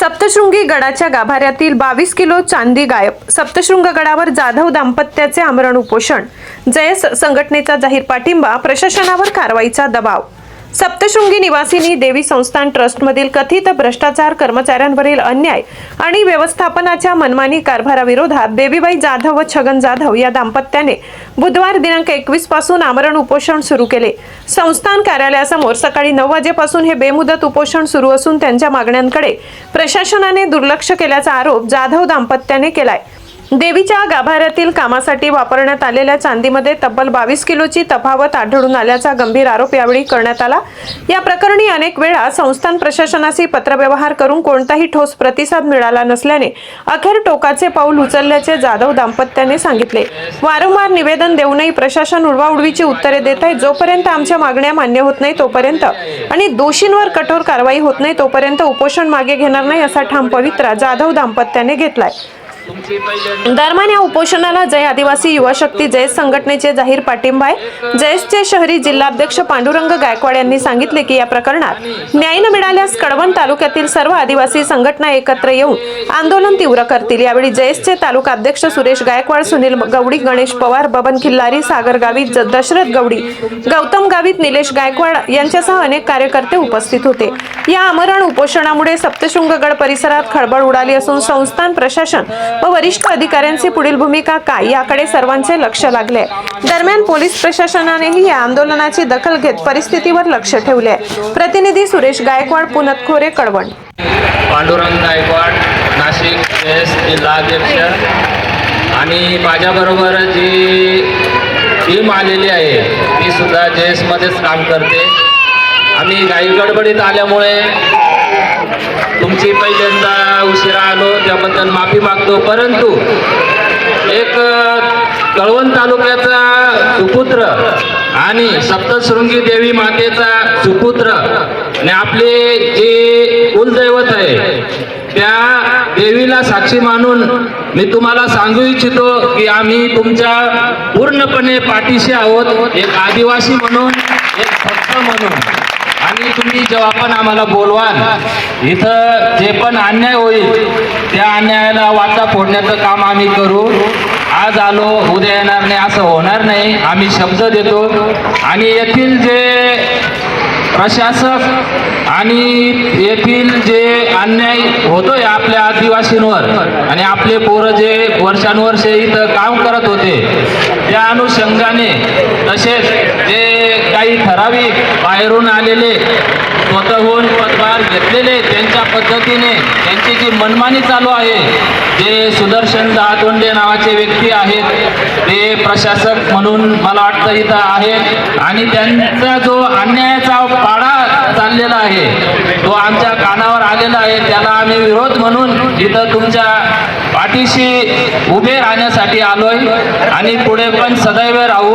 सप्तशृंगी गडाच्या गाभाऱ्यातील 22 किलो चांदी गायब। सप्तशृंग गडावर जाधव दाम्पत्याचे आमरण उपोषण। जयस संघटनेचा जाहीर पाठिंबा, प्रशासनावर कारवाईचा दबाव। सप्तशृंगी निवासिनी देवी संस्थान ट्रस्टमधील कथित भ्रष्टाचार, कर्मचाऱ्यांवरील अन्याय आणि व्यवस्थापनाच्या मनमानी कारभाराविरोधात बेबीबाई जाधव व छगन जाधव या दाम्पत्याने बुधवार दिनांक 21 पासून आमरण उपोषण सुरू केले। संस्थान कार्यालयासमोर सकाळी 9 वाजेपासून हे बेमुदत उपोषण सुरू असून त्यांच्या मागण्यांकडे प्रशासनाने दुर्लक्ष केल्याचा आरोप जाधव दाम्पत्याने केलाय। देवीच्या गाभाऱ्यातील कामासाठी वापरण्यात आलेल्या चांदीमध्ये तब्बल 22 किलोची तफावत आढळून आल्याचा गंभीर आरोप यावेळी करण्यात आला। या प्रकरणी अनेक वेळा संस्थान प्रशासनाशी पत्रव्यवहार करून कोणताही ठोस प्रतिसाद मिळाला नसल्याने अखेर टोकाचे पाऊल उचलल्याचे जाधव दाम्पत्याने सांगितले। वारंवार निवेदन देऊनही प्रशासन उडवाउडवीची उत्तरे देत आहे। जोपर्यंत आमच्या मागण्या मान्य होत नाही तोपर्यंत आणि दोषींवर कठोर कारवाई होत नाही तोपर्यंत उपोषण मागे घेणार नाही असा ठाम पवित्रा जाधव दाम्पत्याने घेतलाय। दरम्यान या उपोषणाला जय आदिवासी युवा शक्ती जयस संघटनेचे जाहीर पाठिंबा आहे। जयसचे शहरी जिल्हाध्यक्ष पांडुरंग गायकवाड यांनी सांगितले की या प्रकरणात न्याय न मिळाल्यास कळवण तालुक्यातील सर्व आदिवासी संघटना एकत्र येऊन आंदोलन तीव्र करतील। यावेळी जयसचे तालुका अध्यक्ष सुरेश गायकवाड, सुनील गवडी, गणेश पवार, बबन खिल्लारी, सागर गावित, दशरथ गवडी, गौतम गावित, निलेश गायकवाड यांच्यासह अनेक कार्यकर्ते उपस्थित होते। या आमरण उपोषणामुळे सप्तशृंगगड परिसरात खळबळ उडाली असून संस्थान प्रशासन व वरिष्ठ अधिकाऱ्यांची पुढील भूमिका काय याकडे सर्वांचे लक्ष लागले। दरम्यान पोलीस प्रशासनानेही या आंदोलनाची दखल घेत परिस्थितीवर लक्ष ठेवले। प्रतिनिधी सुरेश गायकवाड, पुनतखोरे, कळवण। पांडुरंग गायकवाड, नाशिक जयस जिल्हाध्यक्ष आणि माझ्याबरोबर जी टीम आलेली आहे ती सुद्धा जयसमध्येच काम करते। आम्ही घाई गडबडीत आल्यामुळे तुमची पहिल्यांदा उशिरा आलो त्याबद्दल माफी मागतो, परंतु एक कळवण तालुक्याचा सुपुत्र आणि सप्तशृंगी देवी मातेचा सुपुत्र आणि आपले जे कुलदैवत आहे त्या देवीला साक्षी मानून मी तुम्हाला सांगू इच्छितो की आम्ही तुमच्या पूर्णपणे पाठीशी आहोत, एक आदिवासी म्हणून, एक भक्त म्हणून। आणि तुम्ही जेव्हा पण आम्हाला बोलवाल इथं जे पण अन्याय होईल त्या अन्यायाला वाचा फोडण्याचं काम आम्ही करू। आज आलो उद्या येणार नाही असं होणार नाही, आम्ही शब्द देतो। आणि येथील जे प्रशासक आणि येथील जे अन्याय होतोय आपल्या आदिवासींवर आणि आपले पोरं जे वर्षानुवर्षे इथं काम करत होते त्या अनुषंगाने, तसेच जे काही ठराविक बाहेरून आलेले स्वतःहून पदभार घेतलेले त्यांच्या पद्धतीने त्यांची जी मनमानी चालू आहे, जे सुदर्शन दहातोंडे नावाचे व्यक्ती आहेत ते प्रशासक म्हणून मला वाटतं इथं आहेत आणि त्यांचा जो अन्यायाचा पाडा चाललेला आहे तो आमच्या कानावर आलेला आहे। त्याला आम्ही विरोध म्हणून इथं तुमच्या पाठीशी उभे राहण्यासाठी आलोय आणि पुढे पण सदैव राहू।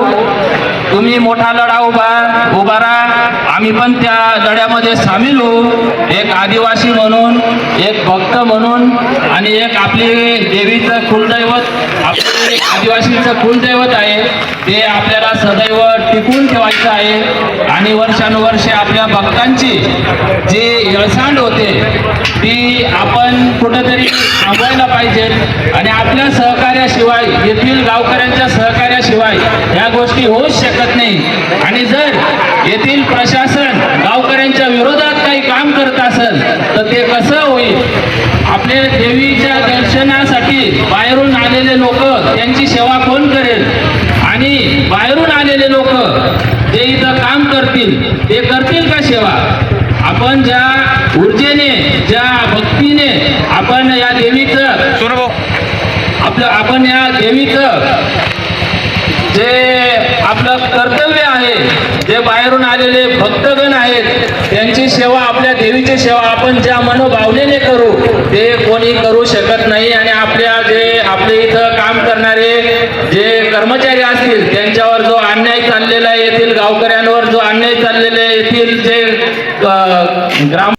तुम्ही मोठा लढा उभा राहा, आम्ही पण त्या लढ्यामध्ये सामील होऊ, एक आदिवासी म्हणून, एक भक्त म्हणून आणि एक आपली देवीचं कुलदैवत, आपले आदिवासीचं कुलदैवत आहे ते आपल्याला सदैव टिकून ठेवायचं आहे। आणि वर्षानुवर्षे आपल्या भक्तांची जी येळसांड होते ती आपण कुठेतरी थांबवायला पाहिजे आणि आपल्या सहकार्याशिवाय, येथील गावकऱ्यांच्या सहकार्याशिवाय या गोष्टी होऊच शकत नाही। आणि जर येथील प्रशासन गावकऱ्यांच्या विरोधात काही काम करत असेल तर ते कसं होईल? आपल्या देवीच्या दर्शनासाठी बाहेरून आलेले लोक त्यांची सेवा कोण करेल? आणि बाहेरून आलेले लोक जे इथं काम करतील ते करतील का सेवा? आपण ज्या ऊर्जेने, ज्या भक्तीने आपण या देवीचं आपण या देवीचं जे आपलं कर्तव्य आहे, जे बाहेरून आलेले भक्तगण आहेत त्यांची सेवा, आपल्या देवीची सेवा आपण ज्या मनोभावनेने करू ते कोणी करू शकत नाही। आणि आपले इथं काम करणारे जे कर्मचारी असतील त्यांच्यावर जो अन्याय चाललेला आहे, येथील गावकऱ्यांवर जो अन्याय चाललेला आहे, येथील जे ग्राम